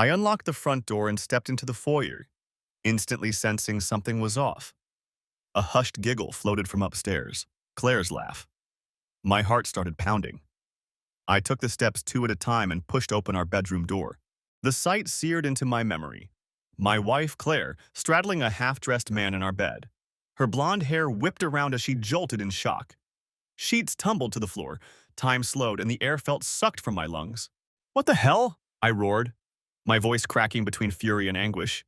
I unlocked the front door and stepped into the foyer, instantly sensing something was off. A hushed giggle floated from upstairs. Claire's laugh. My heart started pounding. I took the steps two at a time and pushed open our bedroom door. The sight seared into my memory. My wife, Claire, straddling a half-dressed man in our bed. Her blonde hair whipped around as she jolted in shock. Sheets tumbled to the floor. Time slowed, and the air felt sucked from my lungs. "What the hell?" I roared, my voice cracking between fury and anguish.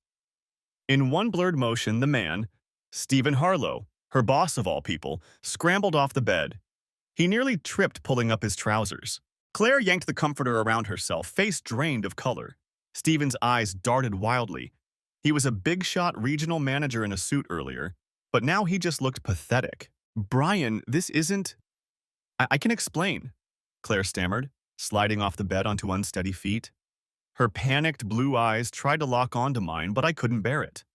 In one blurred motion, the man, Stephen Harlow, her boss of all people, scrambled off the bed. He nearly tripped pulling up his trousers. Claire yanked the comforter around herself, face drained of color. Stephen's eyes darted wildly. He was a big-shot regional manager in a suit earlier, but now he just looked pathetic. "Brian, this isn't—" I can explain," Claire stammered, sliding off the bed onto unsteady feet. Her panicked blue eyes tried to lock onto mine, but I couldn't bear it.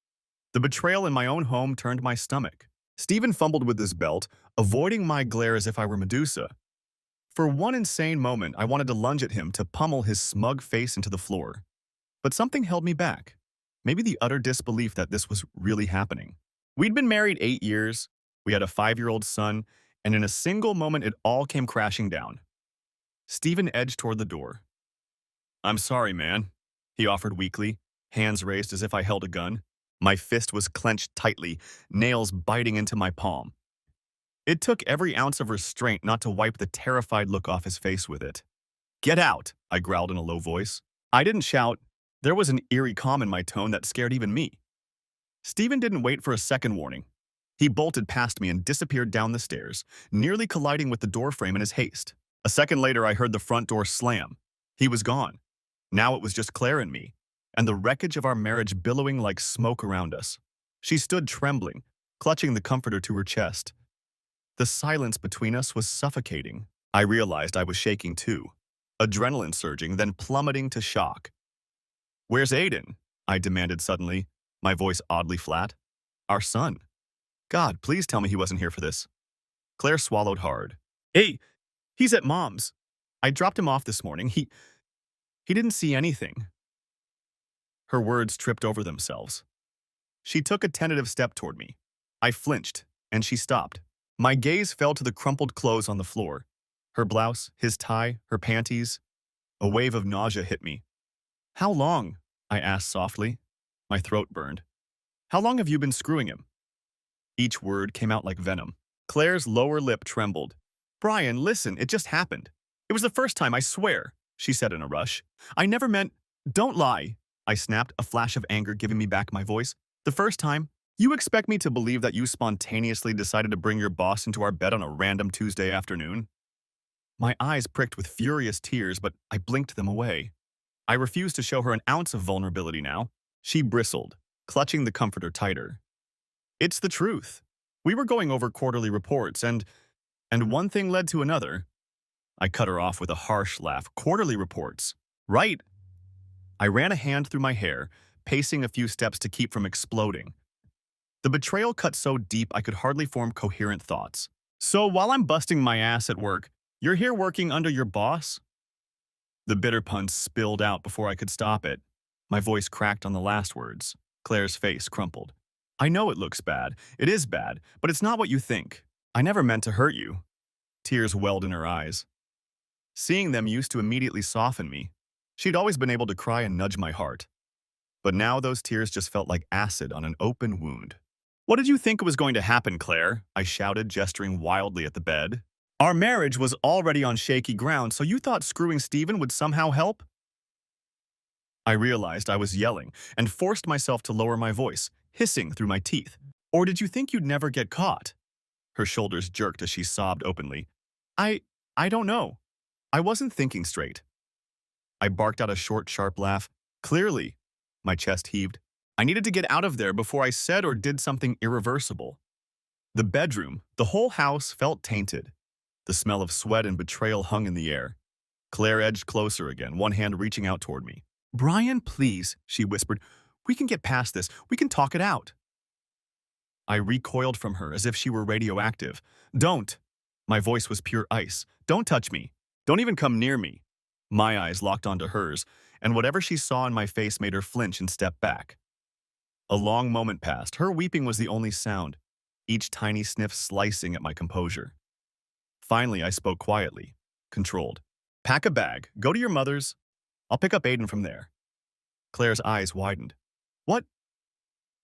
The betrayal in my own home turned my stomach. Stephen fumbled with his belt, avoiding my glare as if I were Medusa. For one insane moment, I wanted to lunge at him to pummel his smug face into the floor. But something held me back. Maybe the utter disbelief that this was really happening. We'd been married 8 years, we had a 5-year-old son, and in a single moment it all came crashing down. Stephen edged toward the door. "I'm sorry, man," he offered weakly, hands raised as if I held a gun. My fist was clenched tightly, nails biting into my palm. It took every ounce of restraint not to wipe the terrified look off his face with it. "Get out," I growled in a low voice. I didn't shout. There was an eerie calm in my tone that scared even me. Stephen didn't wait for a second warning. He bolted past me and disappeared down the stairs, nearly colliding with the doorframe in his haste. A second later, I heard the front door slam. He was gone. Now it was just Claire and me, and the wreckage of our marriage billowing like smoke around us. She stood trembling, clutching the comforter to her chest. The silence between us was suffocating. I realized I was shaking too, adrenaline surging, then plummeting to shock. "Where's Aiden?" I demanded suddenly, my voice oddly flat. "Our son. God, please tell me he wasn't here for this." Claire swallowed hard. "Hey, he's at Mom's. I dropped him off this morning. He didn't see anything." Her words tripped over themselves. She took a tentative step toward me. I flinched, and she stopped. My gaze fell to the crumpled clothes on the floor. Her blouse, his tie, her panties. A wave of nausea hit me. "How long?" I asked softly. My throat burned. "How long have you been screwing him?" Each word came out like venom. Claire's lower lip trembled. "Brian, listen, it just happened. It was the first time, I swear," she said in a rush. "I never meant—" "Don't lie," I snapped, a flash of anger giving me back my voice. "The first time? You expect me to believe that you spontaneously decided to bring your boss into our bed on a random Tuesday afternoon?" My eyes pricked with furious tears, but I blinked them away. I refused to show her an ounce of vulnerability now. She bristled, clutching the comforter tighter. "It's the truth. We were going over quarterly reports, and one thing led to another." I cut her off with a harsh laugh. "Quarterly reports? Right." I ran a hand through my hair, pacing a few steps to keep from exploding. The betrayal cut so deep I could hardly form coherent thoughts. "So while I'm busting my ass at work, you're here working under your boss?" The bitter pun spilled out before I could stop it. My voice cracked on the last words. Claire's face crumpled. "I know it looks bad. It is bad, but it's not what you think. I never meant to hurt you." Tears welled in her eyes. Seeing them used to immediately soften me. She'd always been able to cry and nudge my heart. But now those tears just felt like acid on an open wound. "What did you think was going to happen, Claire?" I shouted, gesturing wildly at the bed. "Our marriage was already on shaky ground, so you thought screwing Stephen would somehow help?" I realized I was yelling and forced myself to lower my voice, hissing through my teeth. "Or did you think you'd never get caught?" Her shoulders jerked as she sobbed openly. I don't know. I wasn't thinking straight." I barked out a short, sharp laugh. "Clearly." My chest heaved. I needed to get out of there before I said or did something irreversible. The bedroom, the whole house, felt tainted. The smell of sweat and betrayal hung in the air. Claire edged closer again, one hand reaching out toward me. "Brian, please," she whispered. "We can get past this. We can talk it out." I recoiled from her as if she were radioactive. "Don't." My voice was pure ice. "Don't touch me. Don't even come near me." My eyes locked onto hers, and whatever she saw in my face made her flinch and step back. A long moment passed. Her weeping was the only sound, each tiny sniff slicing at my composure. Finally, I spoke quietly, controlled. Pack a bag, go to your mother's. I'll pick up Aiden from there. Claire's eyes widened. What?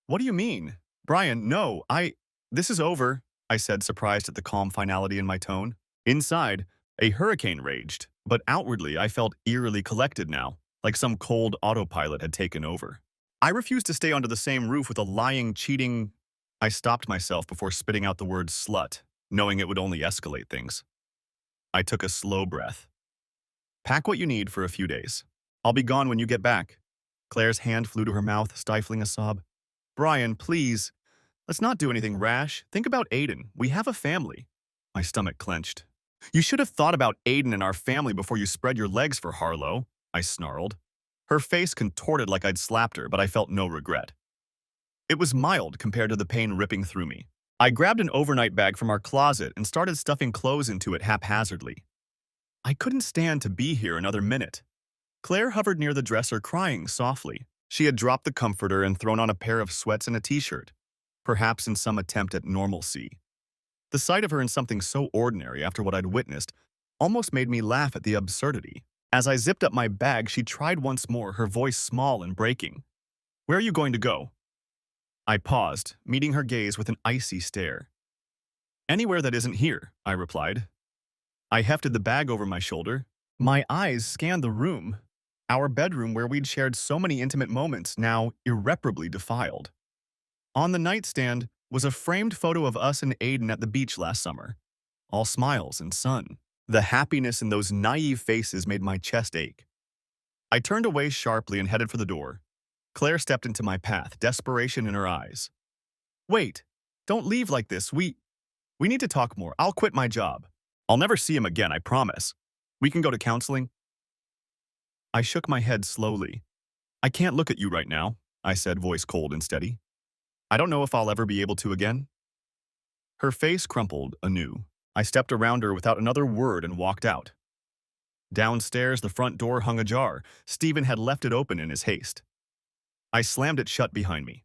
What do you mean? Brian, no, this is over, I said, surprised at the calm finality in my tone. Inside, a hurricane raged, but outwardly I felt eerily collected now, like some cold autopilot had taken over. I refused to stay under the same roof with a lying, cheating... I stopped myself before spitting out the word slut, knowing it would only escalate things. I took a slow breath. Pack what you need for a few days. I'll be gone when you get back. Claire's hand flew to her mouth, stifling a sob. Brian, please. Let's not do anything rash. Think about Aiden. We have a family. My stomach clenched. You should have thought about Aiden and our family before you spread your legs for Harlow, I snarled. Her face contorted like I'd slapped her, but I felt no regret. It was mild compared to the pain ripping through me. I grabbed an overnight bag from our closet and started stuffing clothes into it haphazardly. I couldn't stand to be here another minute. Claire hovered near the dresser, crying softly. She had dropped the comforter and thrown on a pair of sweats and a t-shirt, perhaps in some attempt at normalcy. The sight of her in something so ordinary after what I'd witnessed almost made me laugh at the absurdity. As I zipped up my bag, she tried once more, her voice small and breaking. Where are you going to go? I paused, meeting her gaze with an icy stare. Anywhere that isn't here, I replied. I hefted the bag over my shoulder. My eyes scanned the room, our bedroom where we'd shared so many intimate moments, now irreparably defiled. On the nightstand was a framed photo of us and Aiden at the beach last summer, all smiles and sun. The happiness in those naive faces made my chest ache. I turned away sharply and headed for the door. Claire stepped into my path, desperation in her eyes. Wait, don't leave like this. We need to talk more. I'll quit my job. I'll never see him again, I promise. We can go to counseling. I shook my head slowly. I can't look at you right now, I said, voice cold and steady. I don't know if I'll ever be able to again. Her face crumpled anew. I stepped around her without another word and walked out. Downstairs, the front door hung ajar. Stephen had left it open in his haste. I slammed it shut behind me.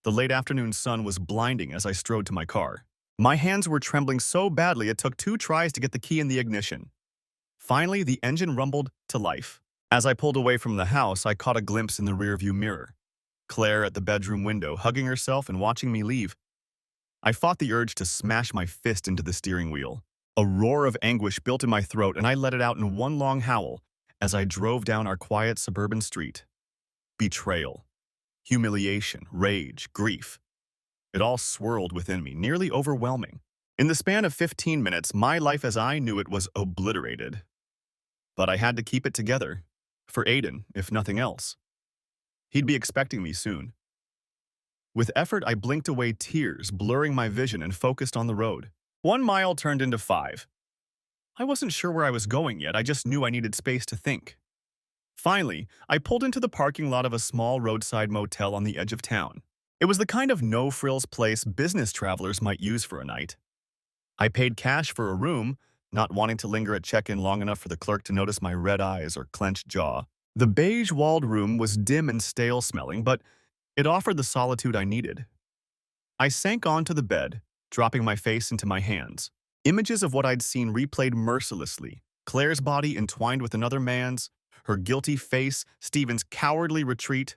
The late afternoon sun was blinding as I strode to my car. My hands were trembling so badly it took 2 tries to get the key in the ignition. Finally, the engine rumbled to life. As I pulled away from the house, I caught a glimpse in the rearview mirror. Claire at the bedroom window, hugging herself and watching me leave. I fought the urge to smash my fist into the steering wheel. A roar of anguish built in my throat, and I let it out in one long howl as I drove down our quiet suburban street. Betrayal, humiliation, rage, grief. It all swirled within me, nearly overwhelming. In the span of 15 minutes, my life as I knew it was obliterated. But I had to keep it together, for Aiden, if nothing else. He'd be expecting me soon. With effort, I blinked away tears, blurring my vision, and focused on the road. 1 mile turned into 5. I wasn't sure where I was going yet, I just knew I needed space to think. Finally, I pulled into the parking lot of a small roadside motel on the edge of town. It was the kind of no-frills place business travelers might use for a night. I paid cash for a room, not wanting to linger at check-in long enough for the clerk to notice my red eyes or clenched jaw. The beige-walled room was dim and stale-smelling, but it offered the solitude I needed. I sank onto the bed, dropping my face into my hands. Images of what I'd seen replayed mercilessly. Claire's body entwined with another man's, her guilty face, Stephen's cowardly retreat.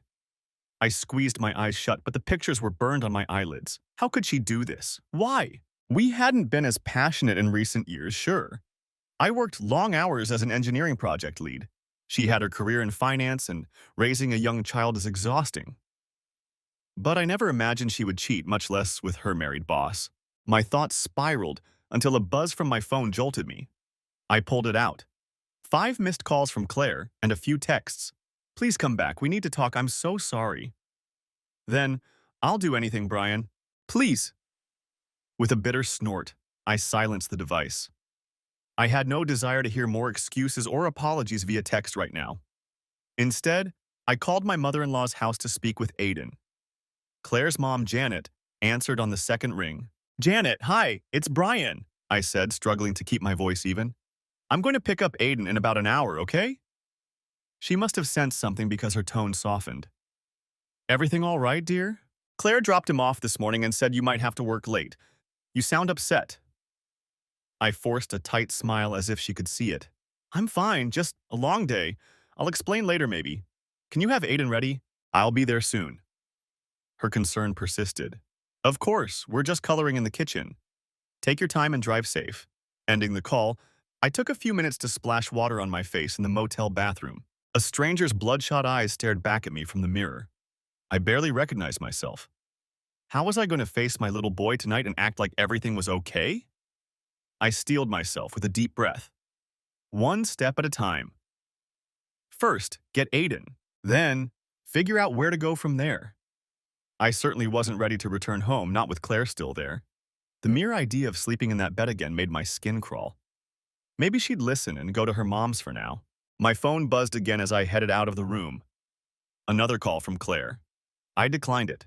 I squeezed my eyes shut, but the pictures were burned on my eyelids. How could she do this? Why? We hadn't been as passionate in recent years, sure. I worked long hours as an engineering project lead. She had her career in finance, and raising a young child is exhausting. But I never imagined she would cheat, much less with her married boss. My thoughts spiraled until a buzz from my phone jolted me. I pulled it out. 5 missed calls from Claire and a few texts. Please come back. We need to talk. I'm so sorry. Then, I'll do anything, Brian. Please. With a bitter snort, I silenced the device. I had no desire to hear more excuses or apologies via text right now. Instead, I called my mother-in-law's house to speak with Aiden. Claire's mom, Janet, answered on the second ring. Janet, hi, it's Brian, I said, struggling to keep my voice even. I'm going to pick up Aiden in about an hour, okay? She must have sensed something because her tone softened. Everything all right, dear? Claire dropped him off this morning and said you might have to work late. You sound upset. I forced a tight smile as if she could see it. I'm fine, just a long day. I'll explain later maybe. Can you have Aiden ready? I'll be there soon. Her concern persisted. Of course, we're just coloring in the kitchen. Take your time and drive safe. Ending the call, I took a few minutes to splash water on my face in the motel bathroom. A stranger's bloodshot eyes stared back at me from the mirror. I barely recognized myself. How was I going to face my little boy tonight and act like everything was okay? I steeled myself with a deep breath. One step at a time. First, get Aiden. Then, figure out where to go from there. I certainly wasn't ready to return home, not with Claire still there. The mere idea of sleeping in that bed again made my skin crawl. Maybe she'd listen and go to her mom's for now. My phone buzzed again as I headed out of the room. Another call from Claire. I declined it.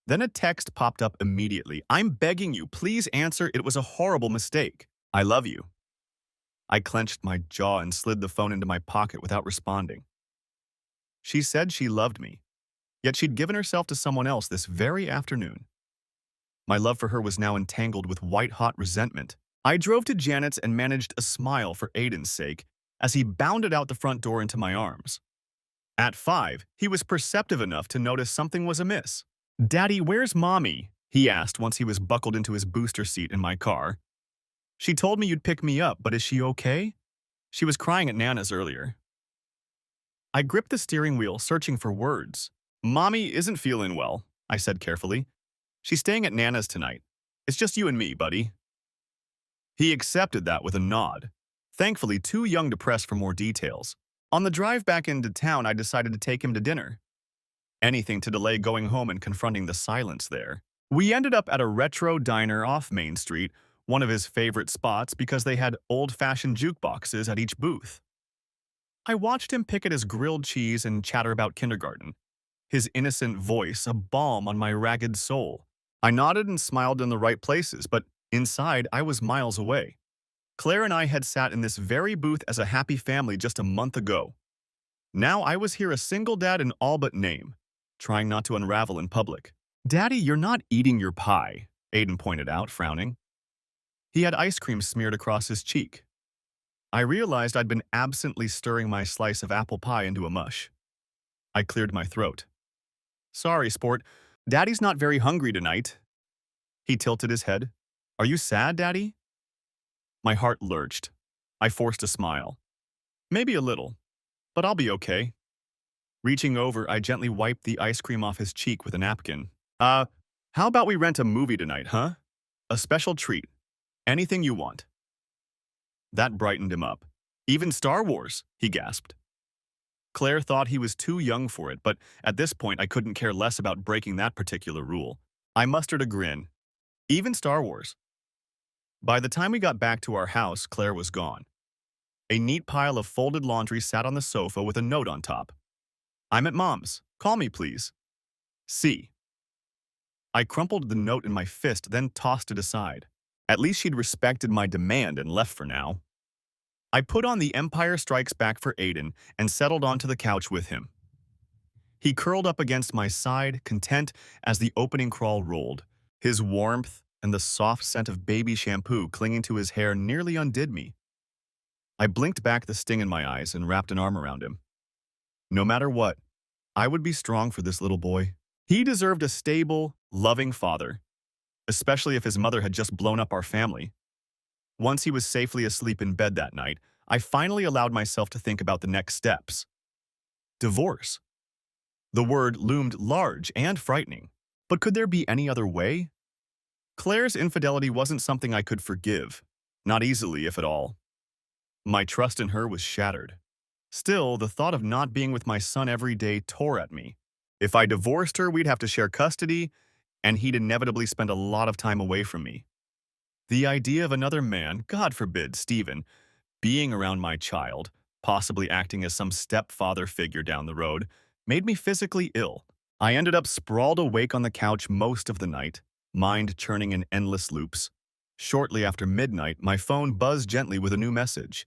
Then a text popped up immediately. I'm begging you, please answer. It was a horrible mistake. I love you. I clenched my jaw and slid the phone into my pocket without responding. She said she loved me, yet she'd given herself to someone else this very afternoon. My love for her was now entangled with white-hot resentment. I drove to Janet's and managed a smile for Aiden's sake as he bounded out the front door into my arms. At 5, he was perceptive enough to notice something was amiss. Daddy, where's Mommy? He asked once he was buckled into his booster seat in my car. She told me you'd pick me up, but is she okay? She was crying at Nana's earlier. I gripped the steering wheel, searching for words. Mommy isn't feeling well, I said carefully. She's staying at Nana's tonight. It's just you and me, buddy. He accepted that with a nod, thankfully too young to press for more details. On the drive back into town, I decided to take him to dinner. Anything to delay going home and confronting the silence there. We ended up at a retro diner off Main Street, one of his favorite spots because they had old-fashioned jukeboxes at each booth. I watched him pick at his grilled cheese and chatter about kindergarten, his innocent voice a balm on my ragged soul. I nodded and smiled in the right places, but inside I was miles away. Claire and I had sat in this very booth as a happy family just a month ago. Now I was here a single dad in all but name, trying not to unravel in public. Daddy, you're not eating your pie, Aiden pointed out, frowning. He had ice cream smeared across his cheek. I realized I'd been absently stirring my slice of apple pie into a mush. I cleared my throat. Sorry, sport. Daddy's not very hungry tonight. He tilted his head. Are you sad, Daddy? My heart lurched. I forced a smile. Maybe a little, but I'll be okay. Reaching over, I gently wiped the ice cream off his cheek with a napkin. How about we rent a movie tonight, huh? A special treat. Anything you want. That brightened him up. Even Star Wars, he gasped. Claire thought he was too young for it, but at this point I couldn't care less about breaking that particular rule. I mustered a grin. Even Star Wars. By the time we got back to our house, Claire was gone. A neat pile of folded laundry sat on the sofa with a note on top. I'm at Mom's. Call me, please. C. I crumpled the note in my fist, then tossed it aside. At least she'd respected my demand and left for now. I put on the Empire Strikes Back for Aiden and settled onto the couch with him. He curled up against my side, content as the opening crawl rolled. His warmth and the soft scent of baby shampoo clinging to his hair nearly undid me. I blinked back the sting in my eyes and wrapped an arm around him. No matter what, I would be strong for this little boy. He deserved a stable, loving father, especially if his mother had just blown up our family. Once he was safely asleep in bed that night, I finally allowed myself to think about the next steps. Divorce. The word loomed large and frightening, but could there be any other way? Claire's infidelity wasn't something I could forgive, not easily, if at all. My trust in her was shattered. Still, the thought of not being with my son every day tore at me. If I divorced her, we'd have to share custody, and he'd inevitably spend a lot of time away from me. The idea of another man, God forbid, Stephen, being around my child, possibly acting as some stepfather figure down the road, made me physically ill. I ended up sprawled awake on the couch most of the night, mind churning in endless loops. Shortly after midnight, my phone buzzed gently with a new message.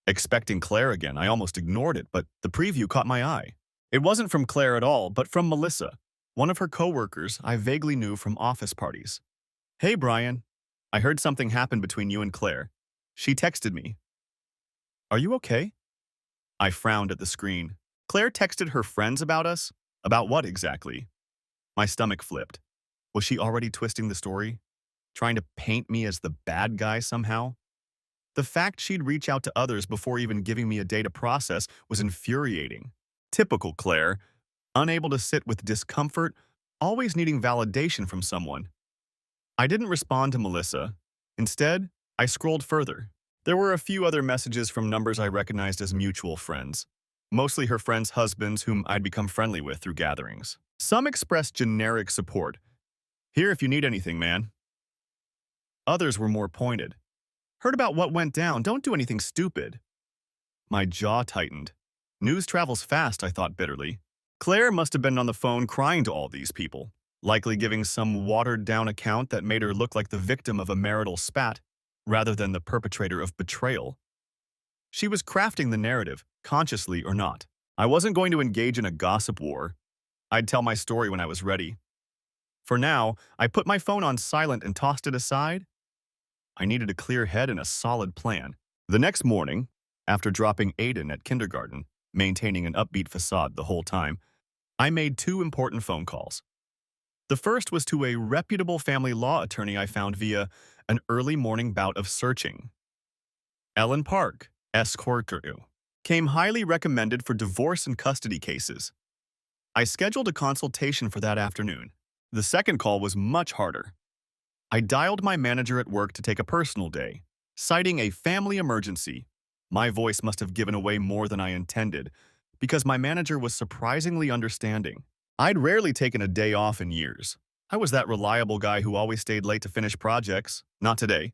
Expecting Claire again, I almost ignored it, but the preview caught my eye. It wasn't from Claire at all, but from Melissa, one of her coworkers I vaguely knew from office parties. Hey, Brian. I heard something happened between you and Claire. She texted me. Are you okay? I frowned at the screen. Claire texted her friends about us? About what exactly? My stomach flipped. Was she already twisting the story? Trying to paint me as the bad guy somehow? The fact she'd reach out to others before even giving me a day to process was infuriating. Typical Claire, unable to sit with discomfort, always needing validation from someone. I didn't respond to Melissa. Instead, I scrolled further. There were a few other messages from numbers I recognized as mutual friends, mostly her friends' husbands whom I'd become friendly with through gatherings. Some expressed generic support. Here if you need anything, man. Others were more pointed. Heard about what went down, don't do anything stupid. My jaw tightened. News travels fast, I thought bitterly. Claire must have been on the phone crying to all these people, likely giving some watered-down account that made her look like the victim of a marital spat, rather than the perpetrator of betrayal. She was crafting the narrative, consciously or not. I wasn't going to engage in a gossip war. I'd tell my story when I was ready. For now, I put my phone on silent and tossed it aside. I needed a clear head and a solid plan. The next morning, after dropping Aiden at kindergarten, maintaining an upbeat facade the whole time, I made two important phone calls. The first was to a reputable family law attorney I found via an early morning bout of searching. Ellen Park, S-Corkeru, came highly recommended for divorce and custody cases. I scheduled a consultation for that afternoon. The second call was much harder. I dialed my manager at work to take a personal day, citing a family emergency. My voice must have given away more than I intended, because my manager was surprisingly understanding. I'd rarely taken a day off in years. I was that reliable guy who always stayed late to finish projects. Not today.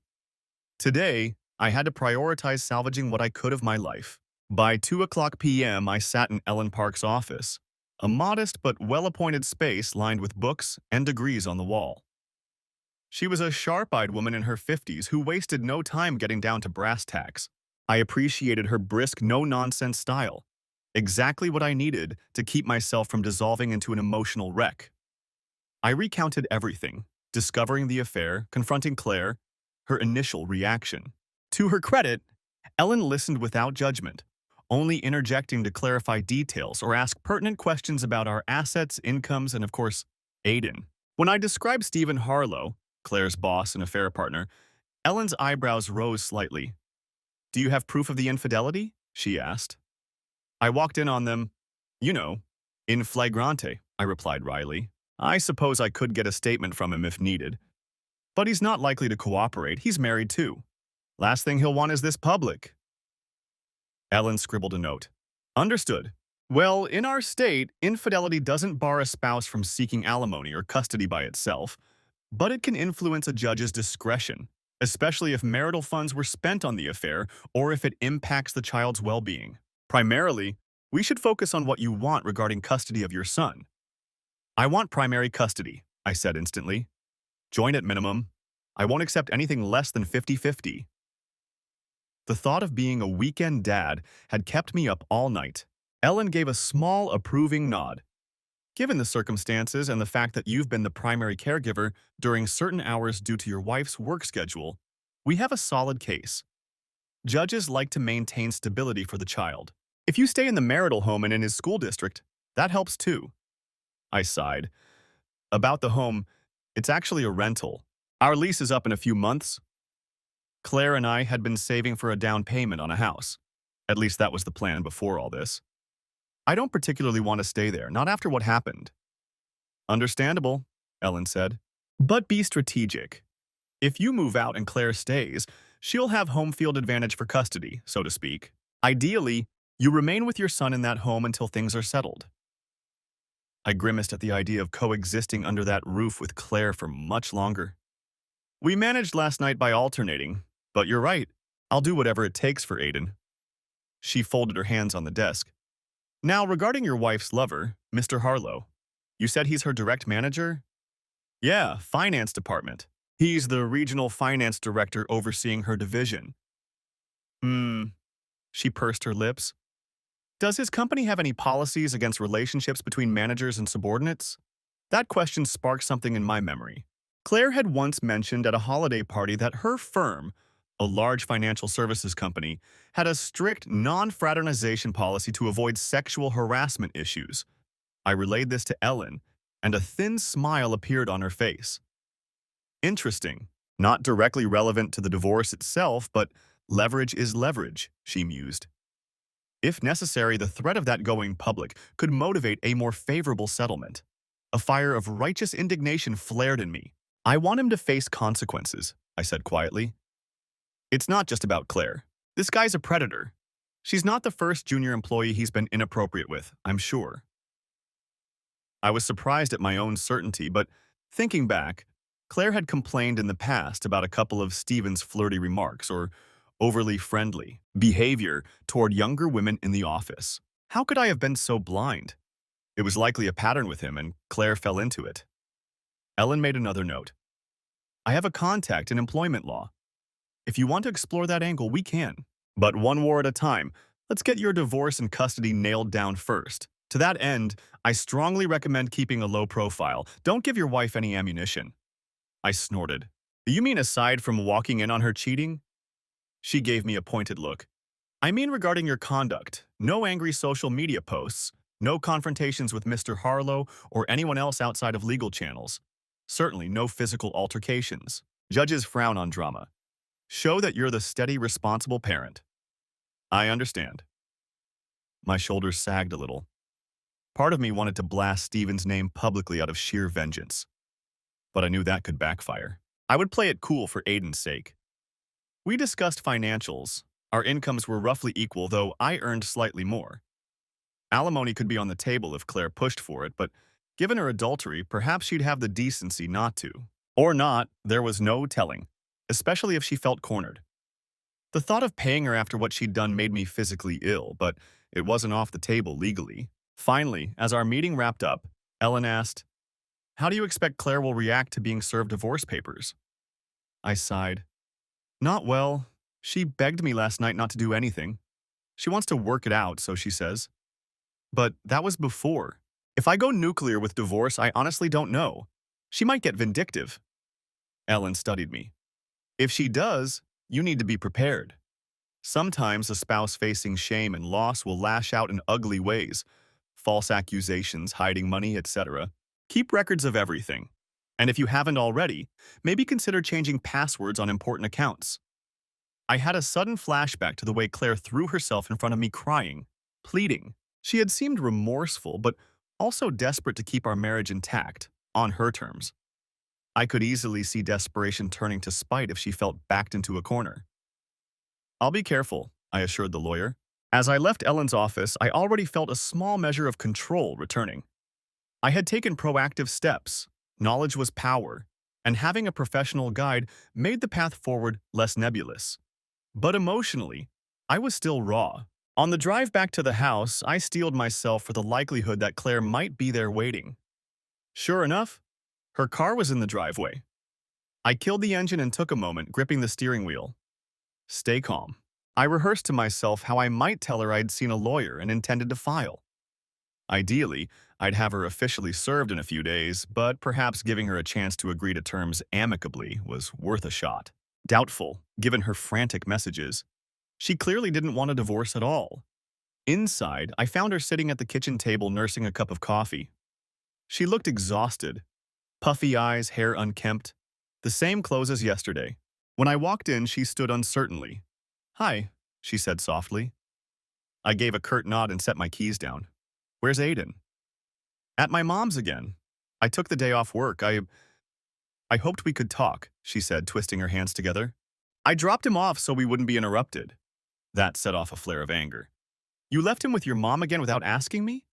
Today, I had to prioritize salvaging what I could of my life. By 2:00 p.m., I sat in Ellen Park's office, a modest but well-appointed space lined with books and degrees on the wall. She was a sharp-eyed woman in her 50s who wasted no time getting down to brass tacks. I appreciated her brisk, no-nonsense style, exactly what I needed to keep myself from dissolving into an emotional wreck. I recounted everything, discovering the affair, confronting Claire, her initial reaction. To her credit, Ellen listened without judgment, only interjecting to clarify details or ask pertinent questions about our assets, incomes, and of course, Aiden. When I described Stephen Harlow, Claire's boss and affair partner, Ellen's eyebrows rose slightly. Do you have proof of the infidelity? She asked. I walked in on them, you know, in flagrante, I replied wryly. I suppose I could get a statement from him if needed. But he's not likely to cooperate. He's married too. Last thing he'll want is this public. Ellen scribbled a note. Understood. Well, in our state, infidelity doesn't bar a spouse from seeking alimony or custody by itself, but it can influence a judge's discretion, especially if marital funds were spent on the affair or if it impacts the child's well-being. Primarily, we should focus on what you want regarding custody of your son. I want primary custody, I said instantly. Joint at minimum. I won't accept anything less than 50-50. The thought of being a weekend dad had kept me up all night. Ellen gave a small, approving nod. Given the circumstances and the fact that you've been the primary caregiver during certain hours due to your wife's work schedule, we have a solid case. Judges like to maintain stability for the child. If you stay in the marital home and in his school district, that helps too. I sighed. About the home, it's actually a rental. Our lease is up in a few months. Claire and I had been saving for a down payment on a house. At least that was the plan before all this. I don't particularly want to stay there, not after what happened. Understandable, Ellen said. But be strategic. If you move out and Claire stays, she'll have home field advantage for custody, so to speak. Ideally, you remain with your son in that home until things are settled. I grimaced at the idea of coexisting under that roof with Claire for much longer. We managed last night by alternating, but you're right. I'll do whatever it takes for Aiden. She folded her hands on the desk. Now, regarding your wife's lover, Mr. Harlow, you said he's her direct manager? Yeah, finance department. He's the regional finance director overseeing her division. She pursed her lips. Does his company have any policies against relationships between managers and subordinates? That question sparked something in my memory. Claire had once mentioned at a holiday party that her firm, a large financial services company, had a strict non-fraternization policy to avoid sexual harassment issues. I relayed this to Ellen, and a thin smile appeared on her face. Interesting. Not directly relevant to the divorce itself, but leverage is leverage, she mused. If necessary, the threat of that going public could motivate a more favorable settlement. A fire of righteous indignation flared in me. I want him to face consequences, I said quietly. It's not just about Claire. This guy's a predator. She's not the first junior employee he's been inappropriate with, I'm sure. I was surprised at my own certainty, but thinking back, Claire had complained in the past about a couple of Stephen's flirty remarks or overly friendly behavior toward younger women in the office. How could I have been so blind? It was likely a pattern with him, and Claire fell into it. Ellen made another note. I have a contact in employment law. If you want to explore that angle, we can. But one war at a time. Let's get your divorce and custody nailed down first. To that end, I strongly recommend keeping a low profile. Don't give your wife any ammunition. I snorted. Do you mean aside from walking in on her cheating? She gave me a pointed look. I mean regarding your conduct. No angry social media posts. No confrontations with Mr. Harlow or anyone else outside of legal channels. Certainly no physical altercations. Judges frown on drama. Show that you're the steady, responsible parent. I understand. My shoulders sagged a little. Part of me wanted to blast Stephen's name publicly out of sheer vengeance. But I knew that could backfire. I would play it cool for Aiden's sake. We discussed financials. Our incomes were roughly equal, though I earned slightly more. Alimony could be on the table if Claire pushed for it, but given her adultery, perhaps she'd have the decency not to. Or not, there was no telling, especially if she felt cornered. The thought of paying her after what she'd done made me physically ill, but it wasn't off the table legally. Finally, as our meeting wrapped up, Ellen asked, How do you expect Claire will react to being served divorce papers? I sighed. Not well. She begged me last night not to do anything. She wants to work it out, so she says. But that was before. If I go nuclear with divorce, I honestly don't know. She might get vindictive. Ellen studied me. If she does, you need to be prepared. Sometimes a spouse facing shame and loss will lash out in ugly ways. False accusations, hiding money, etc. Keep records of everything. And if you haven't already, maybe consider changing passwords on important accounts. I had a sudden flashback to the way Claire threw herself in front of me crying, pleading. She had seemed remorseful, but also desperate to keep our marriage intact, on her terms. I could easily see desperation turning to spite if she felt backed into a corner. I'll be careful, I assured the lawyer. As I left Ellen's office, I already felt a small measure of control returning. I had taken proactive steps. Knowledge was power, and having a professional guide made the path forward less nebulous. But emotionally, I was still raw. On the drive back to the house, I steeled myself for the likelihood that Claire might be there waiting. Sure enough, her car was in the driveway. I killed the engine and took a moment, gripping the steering wheel. Stay calm. I rehearsed to myself how I might tell her I'd seen a lawyer and intended to file. Ideally, I'd have her officially served in a few days, but perhaps giving her a chance to agree to terms amicably was worth a shot. Doubtful, given her frantic messages. She clearly didn't want a divorce at all. Inside, I found her sitting at the kitchen table nursing a cup of coffee. She looked exhausted. Puffy eyes, hair unkempt. The same clothes as yesterday. When I walked in, she stood uncertainly. Hi, she said softly. I gave a curt nod and set my keys down. Where's Aiden? At my mom's again. I took the day off work. I hoped we could talk, she said, twisting her hands together. I dropped him off so we wouldn't be interrupted. That set off a flare of anger. You left him with your mom again without asking me?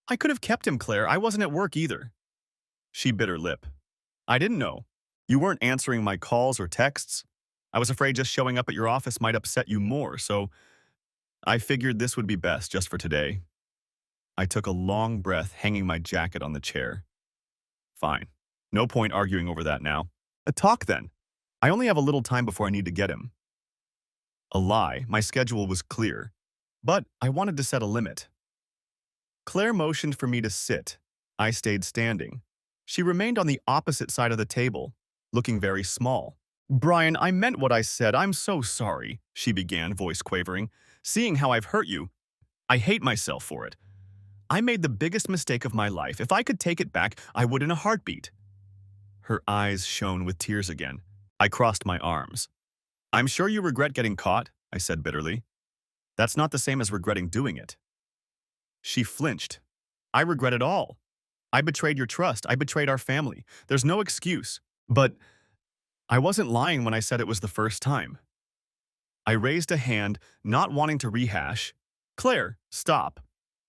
I could have kept him, Claire. I wasn't at work either. She bit her lip. I didn't know. You weren't answering my calls or texts. I was afraid just showing up at your office might upset you more, so I figured this would be best just for today. I took a long breath, hanging my jacket on the chair. Fine. No point arguing over that now. A talk then. I only have a little time before I need to get him. A lie. My schedule was clear. But I wanted to set a limit. Claire motioned for me to sit. I stayed standing. She remained on the opposite side of the table, looking very small. Brian, I meant what I said. I'm so sorry, she began, voice quavering. Seeing how I've hurt you, I hate myself for it. I made the biggest mistake of my life. If I could take it back, I would in a heartbeat. Her eyes shone with tears again. I crossed my arms. I'm sure you regret getting caught, I said bitterly. That's not the same as regretting doing it. She flinched. I regret it all. I betrayed your trust. I betrayed our family. There's no excuse. But I wasn't lying when I said it was the first time. I raised a hand, not wanting to rehash. Claire, stop.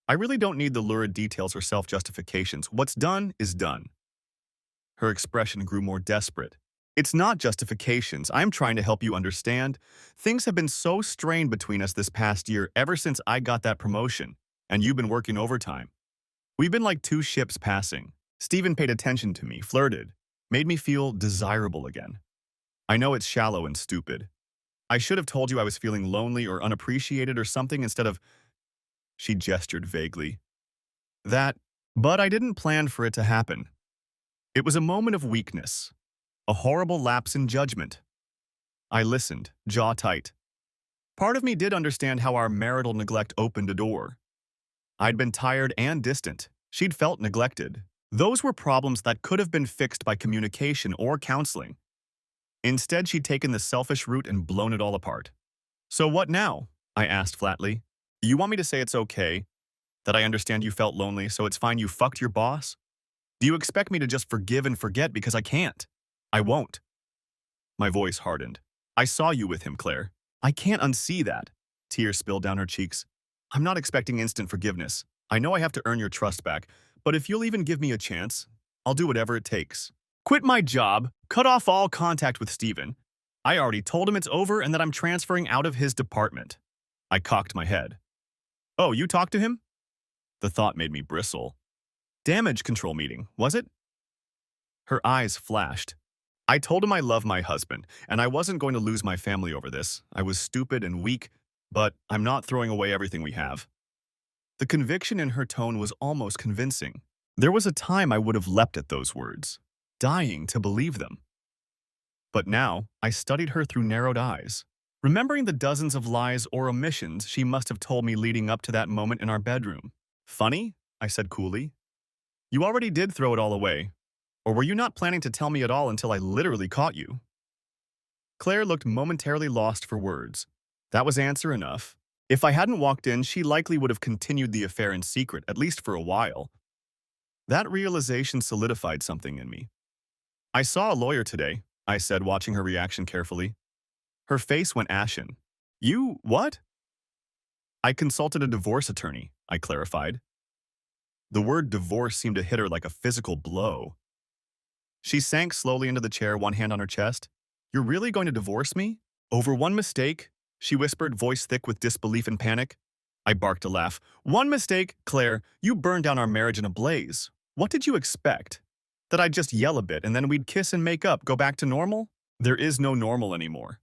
I really don't need the lurid details or self-justifications. What's done is done. Her expression grew more desperate. It's not justifications. I'm trying to help you understand. Things have been so strained between us this past year ever since I got that promotion, and you've been working overtime. We've been like two ships passing. Steven paid attention to me, flirted, made me feel desirable again. I know it's shallow and stupid. I should have told you I was feeling lonely or unappreciated or something instead of… She gestured vaguely. That, but I didn't plan for it to happen. It was a moment of weakness, a horrible lapse in judgment. I listened, jaw tight. Part of me did understand how our marital neglect opened a door. I'd been tired and distant. She'd felt neglected. Those were problems that could have been fixed by communication or counseling. Instead, she'd taken the selfish route and blown it all apart. So what now? I asked flatly. You want me to say it's okay, that I understand you felt lonely, so it's fine you fucked your boss? Do you expect me to just forgive and forget because I can't? I won't. My voice hardened. I saw you with him, Claire. I can't unsee that. Tears spilled down her cheeks. I'm not expecting instant forgiveness. I know I have to earn your trust back, but if you'll even give me a chance, I'll do whatever it takes. Quit my job, cut off all contact with Steven. I already told him it's over and that I'm transferring out of his department. I cocked my head. Oh, you talked to him? The thought made me bristle. Damage control meeting, was it? Her eyes flashed. I told him I love my husband, and I wasn't going to lose my family over this. I was stupid and weak, but I'm not throwing away everything we have. The conviction in her tone was almost convincing. There was a time I would have leapt at those words, dying to believe them. But now, I studied her through narrowed eyes, remembering the dozens of lies or omissions she must have told me leading up to that moment in our bedroom. Funny? I said coolly. You already did throw it all away. Or were you not planning to tell me at all until I literally caught you? Claire looked momentarily lost for words. That was answer enough. If I hadn't walked in, she likely would have continued the affair in secret, at least for a while. That realization solidified something in me. I saw a lawyer today, I said, watching her reaction carefully. Her face went ashen. You, what? I consulted a divorce attorney, I clarified. The word divorce seemed to hit her like a physical blow. She sank slowly into the chair, one hand on her chest. You're really going to divorce me? Over one mistake? She whispered, voice thick with disbelief and panic. I barked a laugh. One mistake? Claire, you burned down our marriage in a blaze. What did you expect? That I'd just yell a bit and then we'd kiss and make up, go back to normal? There is no normal anymore.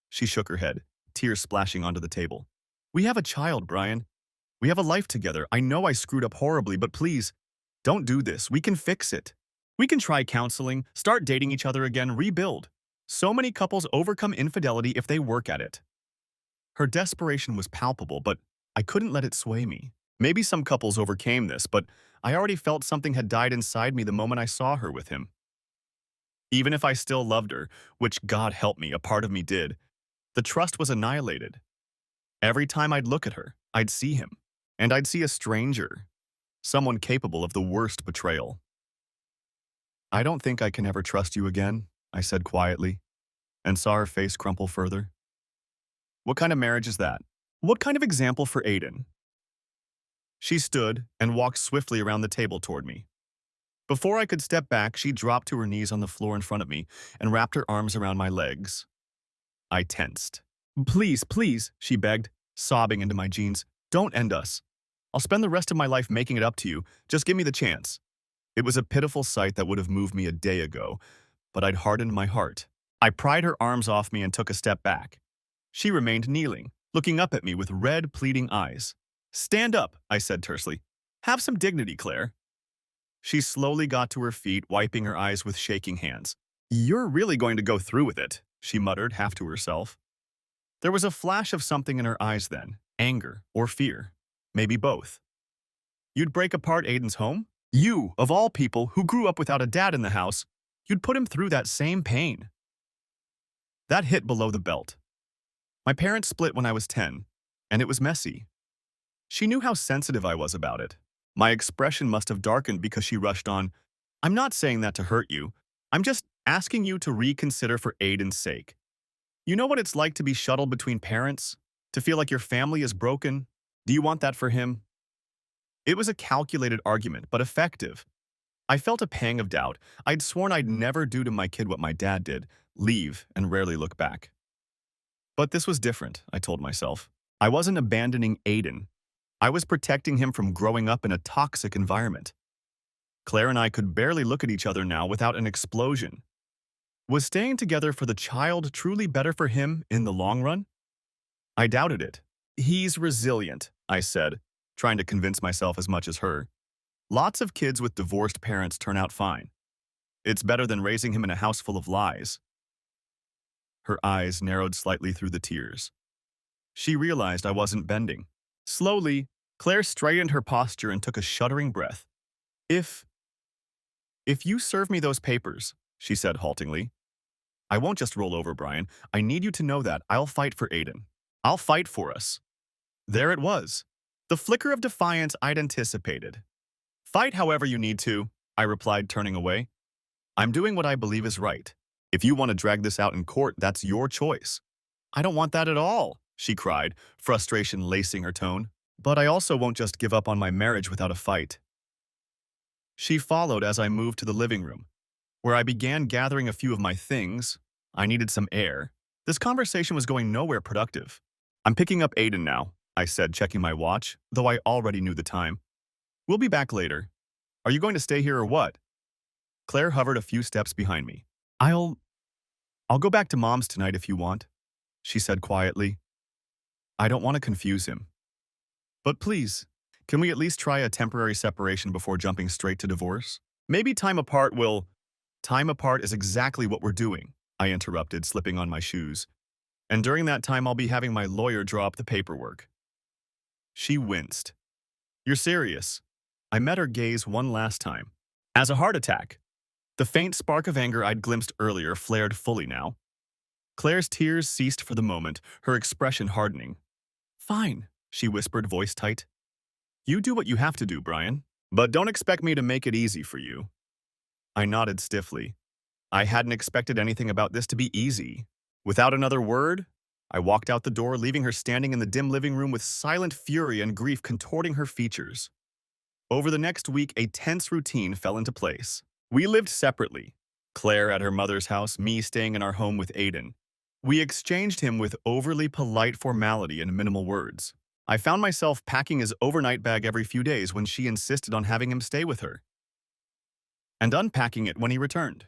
She shook her head, tears splashing onto the table. We have a child, Brian. We have a life together. I know I screwed up horribly, but please, don't do this. We can fix it. We can try counseling, start dating each other again, rebuild. So many couples overcome infidelity if they work at it. Her desperation was palpable, but I couldn't let it sway me. Maybe some couples overcame this, but I already felt something had died inside me the moment I saw her with him. Even if I still loved her, which God help me, a part of me did, the trust was annihilated. Every time I'd look at her, I'd see him, and I'd see a stranger, someone capable of the worst betrayal. I don't think I can ever trust you again, I said quietly, and saw her face crumple further. What kind of marriage is that? What kind of example for Aiden? She stood and walked swiftly around the table toward me. Before I could step back, she dropped to her knees on the floor in front of me and wrapped her arms around my legs. I tensed. Please, please, she begged, sobbing into my jeans. Don't end us. I'll spend the rest of my life making it up to you. Just give me the chance. It was a pitiful sight that would have moved me a day ago, but I'd hardened my heart. I pried her arms off me and took a step back. She remained kneeling, looking up at me with red, pleading eyes. "Stand up," I said tersely. "Have some dignity, Claire." She slowly got to her feet, wiping her eyes with shaking hands. "You're really going to go through with it," she muttered, half to herself. There was a flash of something in her eyes then, anger or fear, maybe both. "You'd break apart Aiden's home? You, of all people, who grew up without a dad in the house, you'd put him through that same pain." That hit below the belt. My parents split when I was 10, and it was messy. She knew how sensitive I was about it. My expression must have darkened because she rushed on, "I'm not saying that to hurt you. I'm just asking you to reconsider for Aiden's sake. You know what it's like to be shuttled between parents? To feel like your family is broken? Do you want that for him?" It was a calculated argument, but effective. I felt a pang of doubt. I'd sworn I'd never do to my kid what my dad did, leave and rarely look back. But this was different, I told myself. I wasn't abandoning Aiden. I was protecting him from growing up in a toxic environment. Claire and I could barely look at each other now without an explosion. Was staying together for the child truly better for him in the long run? I doubted it. "He's resilient," I said, trying to convince myself as much as her. "Lots of kids with divorced parents turn out fine. It's better than raising him in a house full of lies." Her eyes narrowed slightly through the tears. She realized I wasn't bending. Slowly, Claire straightened her posture and took a shuddering breath. If you serve me those papers," she said haltingly, "I won't just roll over, Brian. I need you to know that I'll fight for Aiden. I'll fight for us." There it was. The flicker of defiance I'd anticipated. "Fight however you need to," I replied, turning away. "I'm doing what I believe is right. If you want to drag this out in court, that's your choice." "I don't want that at all," she cried, frustration lacing her tone. "But I also won't just give up on my marriage without a fight." She followed as I moved to the living room, where I began gathering a few of my things. I needed some air. This conversation was going nowhere productive. "I'm picking up Aiden now," I said, checking my watch, though I already knew the time. "We'll be back later. Are you going to stay here or what?" Claire hovered a few steps behind me. I'll go back to Mom's tonight if you want," she said quietly. "I don't want to confuse him. But please, can we at least try a temporary separation before jumping straight to divorce? Maybe time apart will—" "Time apart is exactly what we're doing," I interrupted, slipping on my shoes. "And during that time, I'll be having my lawyer draw up the paperwork." She winced. "You're serious?" I met her gaze one last time. As a heart attack. The faint spark of anger I'd glimpsed earlier flared fully now. Claire's tears ceased for the moment, her expression hardening. "Fine," she whispered, voice tight. "You do what you have to do, Brian. But don't expect me to make it easy for you." I nodded stiffly. I hadn't expected anything about this to be easy. Without another word, I walked out the door, leaving her standing in the dim living room with silent fury and grief contorting her features. Over the next week, a tense routine fell into place. We lived separately, Claire at her mother's house, me staying in our home with Aiden. We exchanged him with overly polite formality and minimal words. I found myself packing his overnight bag every few days when she insisted on having him stay with her, and unpacking it when he returned.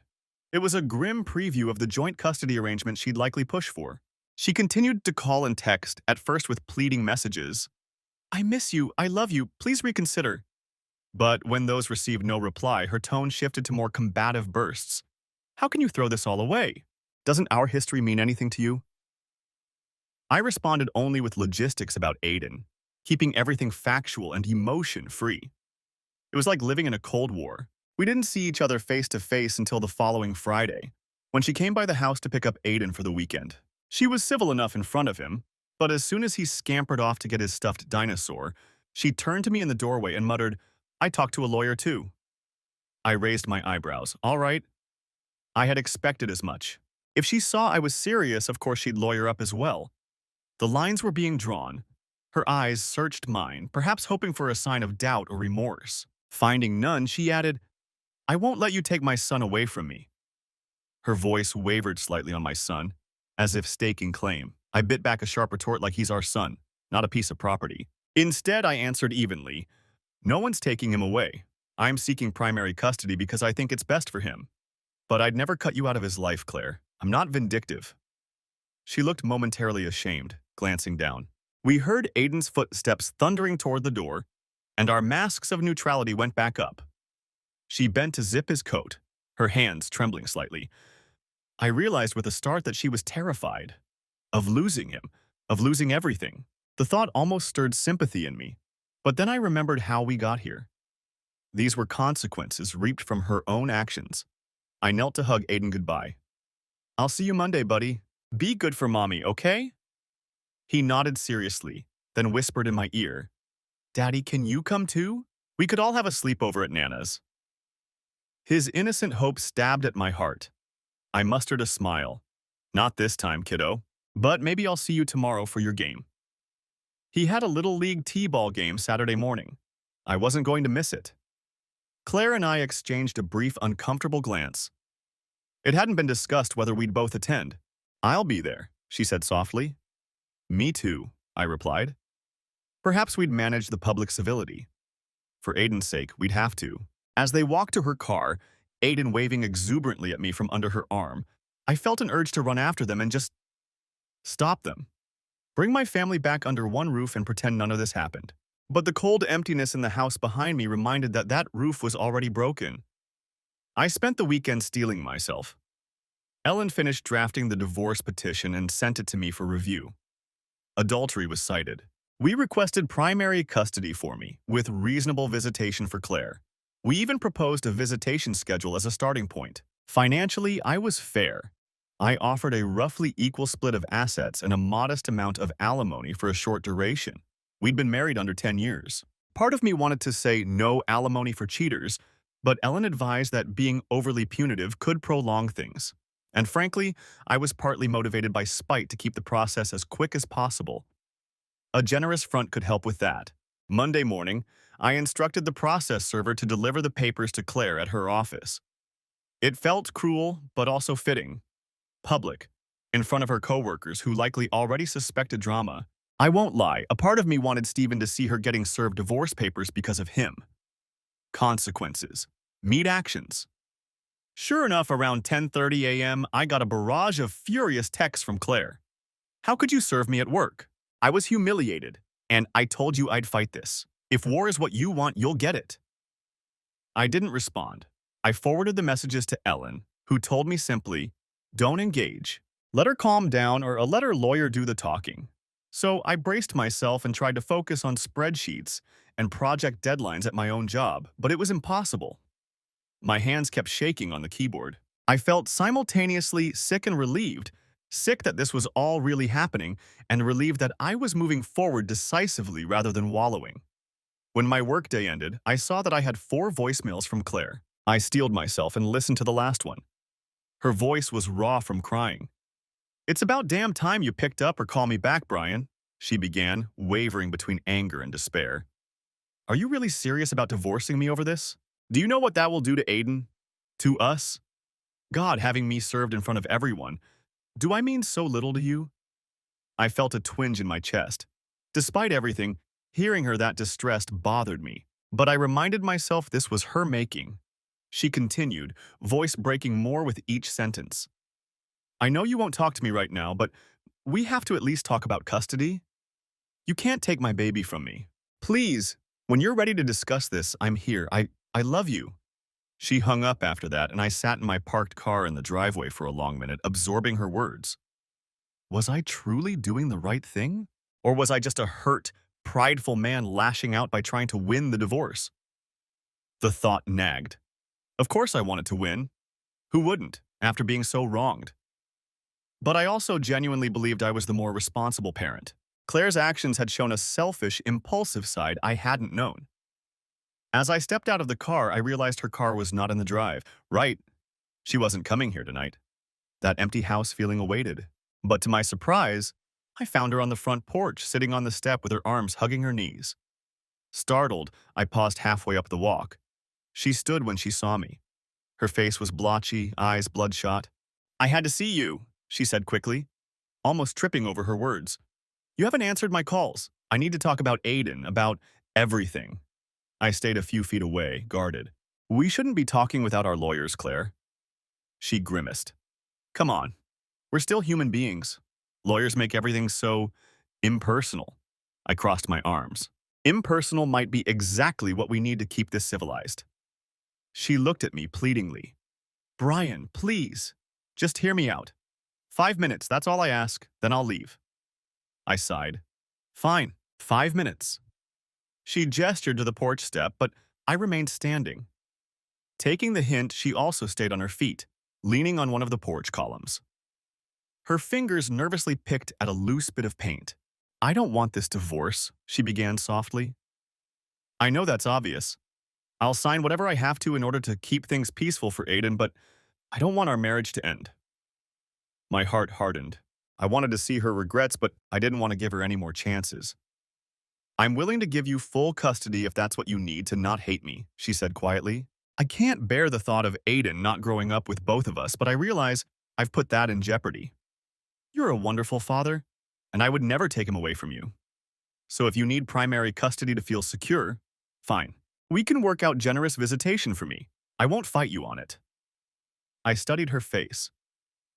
It was a grim preview of the joint custody arrangement she'd likely push for. She continued to call and text, at first with pleading messages. "I miss you, I love you, please reconsider." But when those received no reply, her tone shifted to more combative bursts. "How can you throw this all away? Doesn't our history mean anything to you?" I responded only with logistics about Aiden, keeping everything factual and emotion-free. It was like living in a Cold War. We didn't see each other face to face until the following Friday, when she came by the house to pick up Aiden for the weekend. She was civil enough in front of him, but as soon as he scampered off to get his stuffed dinosaur, she turned to me in the doorway and muttered, "I talked to a lawyer too." I raised my eyebrows. All right. I had expected as much. If she saw I was serious, of course she'd lawyer up as well. The lines were being drawn. Her eyes searched mine, perhaps hoping for a sign of doubt or remorse. Finding none, she added, "I won't let you take my son away from me." Her voice wavered slightly on my son, as if staking claim. I bit back a sharp retort like he's our son, not a piece of property. Instead, I answered evenly, "No one's taking him away. I'm seeking primary custody because I think it's best for him. But I'd never cut you out of his life, Claire. I'm not vindictive." She looked momentarily ashamed, glancing down. We heard Aiden's footsteps thundering toward the door, and our masks of neutrality went back up. She bent to zip his coat, her hands trembling slightly. I realized with a start that she was terrified of losing him, of losing everything. The thought almost stirred sympathy in me. But then I remembered how we got here. These were consequences reaped from her own actions. I knelt to hug Aiden goodbye. I'll see you Monday, buddy. Be good for mommy, okay? He nodded seriously, then whispered in my ear, Daddy, can you come too? We could all have a sleepover at Nana's. His innocent hope stabbed at my heart. I mustered a smile. Not this time, kiddo. But maybe I'll see you tomorrow for your game. He had a little league t-ball game Saturday morning. I wasn't going to miss it. Claire and I exchanged a brief, uncomfortable glance. It hadn't been discussed whether we'd both attend. I'll be there, she said softly. Me too, I replied. Perhaps we'd manage the public civility. For Aiden's sake, we'd have to. As they walked to her car, Aiden waving exuberantly at me from under her arm, I felt an urge to run after them and just stop them. Bring my family back under one roof and pretend none of this happened. But the cold emptiness in the house behind me reminded that roof was already broken. I spent the weekend steeling myself. Ellen finished drafting the divorce petition and sent it to me for review. Adultery was cited. We requested primary custody for me, with reasonable visitation for Claire. We even proposed a visitation schedule as a starting point. Financially, I was fair. I offered a roughly equal split of assets and a modest amount of alimony for a short duration. We'd been married under 10 years. Part of me wanted to say no alimony for cheaters, but Ellen advised that being overly punitive could prolong things. And frankly, I was partly motivated by spite to keep the process as quick as possible. A generous front could help with that. Monday morning, I instructed the process server to deliver the papers to Claire at her office. It felt cruel, but also fitting. Public, in front of her coworkers who likely already suspected drama. I won't lie, a part of me wanted Stephen to see her getting served divorce papers because of him. Consequences. Meet actions. Sure enough, around 10:30 a.m., I got a barrage of furious texts from Claire. How could you serve me at work? I was humiliated, and I told you I'd fight this. If war is what you want, you'll get it. I didn't respond. I forwarded the messages to Ellen, who told me simply, don't engage. Let her calm down or let her lawyer do the talking. So I braced myself and tried to focus on spreadsheets and project deadlines at my own job, but it was impossible. My hands kept shaking on the keyboard. I felt simultaneously sick and relieved, sick that this was all really happening, and relieved that I was moving forward decisively rather than wallowing. When my workday ended, I saw that I had 4 voicemails from Claire. I steeled myself and listened to the last one. Her voice was raw from crying. It's about damn time you picked up or call me back, Brian, she began, wavering between anger and despair. Are you really serious about divorcing me over this? Do you know what that will do to Aiden? To us? God, having me served in front of everyone. Do I mean so little to you? I felt a twinge in my chest. Despite everything, hearing her that distressed bothered me, but I reminded myself this was her making. She continued, voice breaking more with each sentence. I know you won't talk to me right now, but we have to at least talk about custody. You can't take my baby from me. Please, when you're ready to discuss this, I'm here. I love you. She hung up after that, and I sat in my parked car in the driveway for a long minute, absorbing her words. Was I truly doing the right thing? Or was I just a hurt, prideful man lashing out by trying to win the divorce? The thought nagged. Of course I wanted to win. Who wouldn't, after being so wronged? But I also genuinely believed I was the more responsible parent. Claire's actions had shown a selfish, impulsive side I hadn't known. As I stepped out of the car, I realized her car was not in the drive. Right, she wasn't coming here tonight. That empty house feeling awaited. But to my surprise, I found her on the front porch, sitting on the step with her arms hugging her knees. Startled, I paused halfway up the walk. She stood when she saw me. Her face was blotchy, eyes bloodshot. I had to see you, she said quickly, almost tripping over her words. You haven't answered my calls. I need to talk about Aiden, about everything. I stayed a few feet away, guarded. We shouldn't be talking without our lawyers, Claire. She grimaced. Come on. We're still human beings. Lawyers make everything so impersonal. I crossed my arms. Impersonal might be exactly what we need to keep this civilized. She looked at me pleadingly. Brian, please, just hear me out. 5 minutes, that's all I ask, then I'll leave. I sighed. Fine, 5 minutes. She gestured to the porch step, but I remained standing. Taking the hint, she also stayed on her feet, leaning on one of the porch columns. Her fingers nervously picked at a loose bit of paint. I don't want this divorce, she began softly. I know that's obvious. I'll sign whatever I have to in order to keep things peaceful for Aiden, but I don't want our marriage to end. My heart hardened. I wanted to see her regrets, but I didn't want to give her any more chances. I'm willing to give you full custody if that's what you need to not hate me, she said quietly. I can't bear the thought of Aiden not growing up with both of us, but I realize I've put that in jeopardy. You're a wonderful father, and I would never take him away from you. So if you need primary custody to feel secure, fine. We can work out generous visitation for me. I won't fight you on it. I studied her face.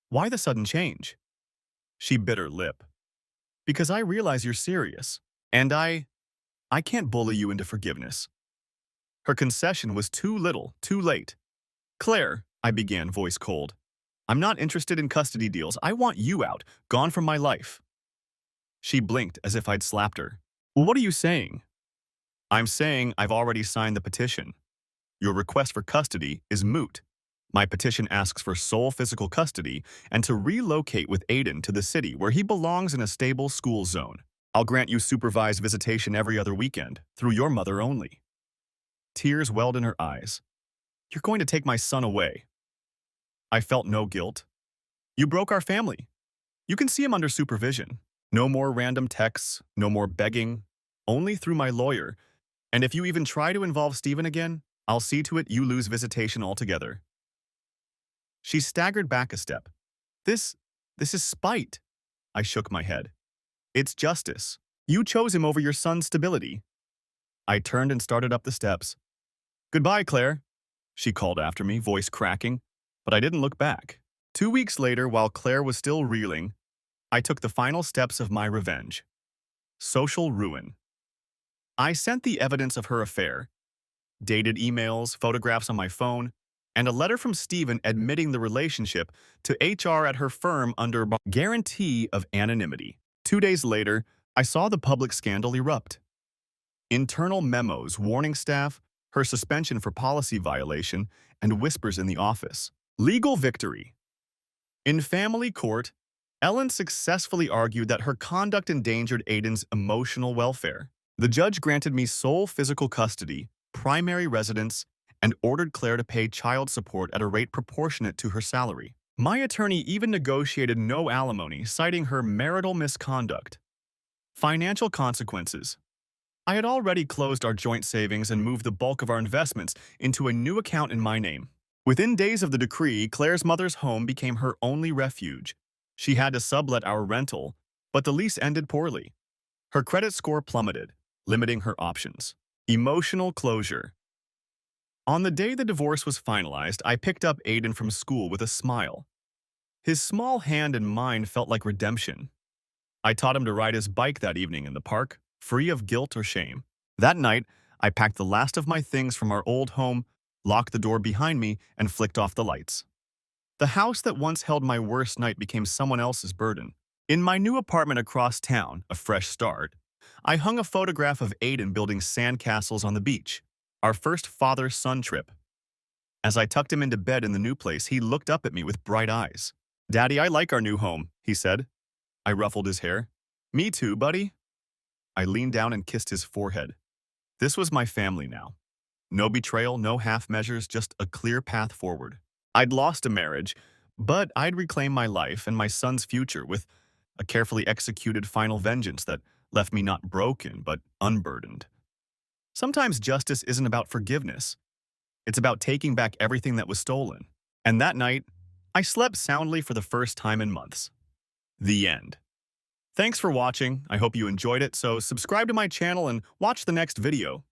Why the sudden change? She bit her lip. Because I realize you're serious, and I can't bully you into forgiveness. Her concession was too little, too late. Claire, I began, voice cold. I'm not interested in custody deals. I want you out, gone from my life. She blinked as if I'd slapped her. What are you saying? I'm saying I've already signed the petition. Your request for custody is moot. My petition asks for sole physical custody and to relocate with Aiden to the city where he belongs in a stable school zone. I'll grant you supervised visitation every other weekend, through your mother only. Tears welled in her eyes. You're going to take my son away. I felt no guilt. You broke our family. You can see him under supervision. No more random texts, no more begging, only through my lawyer. And if you even try to involve Stephen again, I'll see to it you lose visitation altogether. She staggered back a step. This is spite. I shook my head. It's justice. You chose him over your son's stability. I turned and started up the steps. Goodbye, Claire, she called after me, voice cracking, but I didn't look back. 2 weeks later, while Claire was still reeling, I took the final steps of my revenge. Social ruin. I sent the evidence of her affair, dated emails, photographs on my phone, and a letter from Stephen admitting the relationship to HR at her firm under guarantee of anonymity. 2 days later, I saw the public scandal erupt. Internal memos warning staff, her suspension for policy violation, and whispers in the office. Legal victory. In family court, Ellen successfully argued that her conduct endangered Aiden's emotional welfare. The judge granted me sole physical custody, primary residence, and ordered Claire to pay child support at a rate proportionate to her salary. My attorney even negotiated no alimony, citing her marital misconduct. Financial consequences. I had already closed our joint savings and moved the bulk of our investments into a new account in my name. Within days of the decree, Claire's mother's home became her only refuge. She had to sublet our rental, but the lease ended poorly. Her credit score plummeted, limiting her options. Emotional closure. On the day the divorce was finalized, I picked up Aiden from school with a smile. His small hand in mine felt like redemption. I taught him to ride his bike that evening in the park, free of guilt or shame. That night, I packed the last of my things from our old home, locked the door behind me, and flicked off the lights. The house that once held my worst night became someone else's burden. In my new apartment across town, a fresh start, I hung a photograph of Aiden building sandcastles on the beach, our first father-son trip. As I tucked him into bed in the new place, he looked up at me with bright eyes. Daddy, I like our new home, he said. I ruffled his hair. Me too, buddy. I leaned down and kissed his forehead. This was my family now. No betrayal, no half measures, just a clear path forward. I'd lost a marriage, but I'd reclaim my life and my son's future with a carefully executed final vengeance that left me not broken, but unburdened. Sometimes justice isn't about forgiveness. It's about taking back everything that was stolen. And that night, I slept soundly for the first time in months. The end. Thanks for watching. I hope you enjoyed it, so subscribe to my channel and watch the next video.